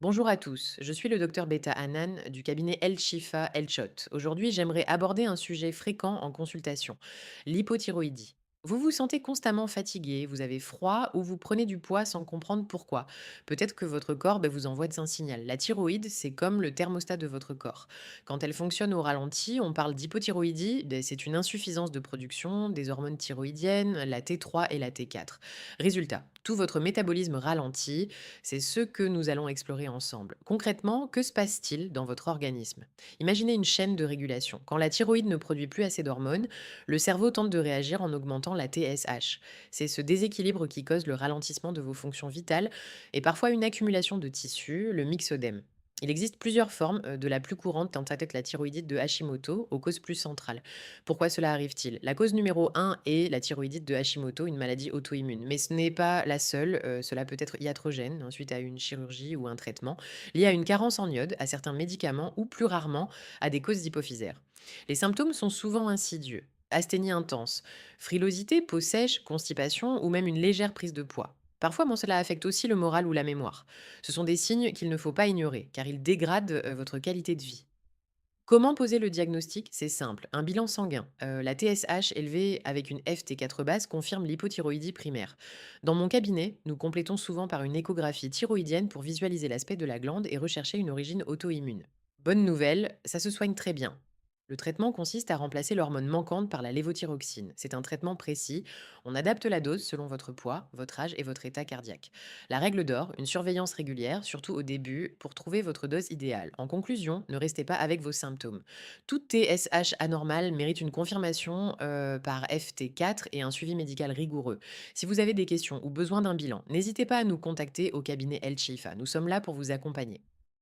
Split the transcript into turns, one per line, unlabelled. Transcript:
Bonjour à tous, je suis le docteur Beta Hanan du cabinet El Shifa El Shot. Aujourd'hui, j'aimerais aborder un sujet fréquent en consultation, l'hypothyroïdie. Vous vous sentez constamment fatigué, vous avez froid ou vous prenez du poids sans comprendre pourquoi. Peut-être que votre corps vous envoie un signal. La thyroïde, c'est comme le thermostat de votre corps. Quand elle fonctionne au ralenti, on parle d'hypothyroïdie, c'est une insuffisance de production des hormones thyroïdiennes, la T3 et la T4. Résultat, tout votre métabolisme ralentit, c'est ce que nous allons explorer ensemble. Concrètement, que se passe-t-il dans votre organisme? Imaginez une chaîne de régulation. Quand la thyroïde ne produit plus assez d'hormones, le cerveau tente de réagir en augmentant la TSH. C'est ce déséquilibre qui cause le ralentissement de vos fonctions vitales et parfois une accumulation de tissus, le myxodème. Il existe plusieurs formes, de la plus courante en tête la thyroïdite de Hashimoto aux causes plus centrales. Pourquoi cela arrive-t-il? La cause numéro un est la thyroïdite de Hashimoto, une maladie auto-immune. Mais ce n'est pas la seule, cela peut être iatrogène, suite à une chirurgie ou un traitement, lié à une carence en iode, à certains médicaments ou plus rarement à des causes hypophysaires. Les symptômes sont souvent insidieux. Asthénie intense, frilosité, peau sèche, constipation ou même une légère prise de poids. Parfois, cela affecte aussi le moral ou la mémoire. Ce sont des signes qu'il ne faut pas ignorer, car ils dégradent votre qualité de vie. Comment poser le diagnostic? C'est simple, un bilan sanguin. La TSH élevée avec une FT4 basse confirme l'hypothyroïdie primaire. Dans mon cabinet, nous complétons souvent par une échographie thyroïdienne pour visualiser l'aspect de la glande et rechercher une origine auto-immune. Bonne nouvelle, ça se soigne très bien. Le traitement consiste à remplacer l'hormone manquante par la lévothyroxine. C'est un traitement précis. On adapte la dose selon votre poids, votre âge et votre état cardiaque. La règle d'or, une surveillance régulière, surtout au début, pour trouver votre dose idéale. En conclusion, ne restez pas avec vos symptômes. Toute TSH anormale mérite une confirmation par FT4 et un suivi médical rigoureux. Si vous avez des questions ou besoin d'un bilan, n'hésitez pas à nous contacter au cabinet El Chifa. Nous sommes là pour vous accompagner.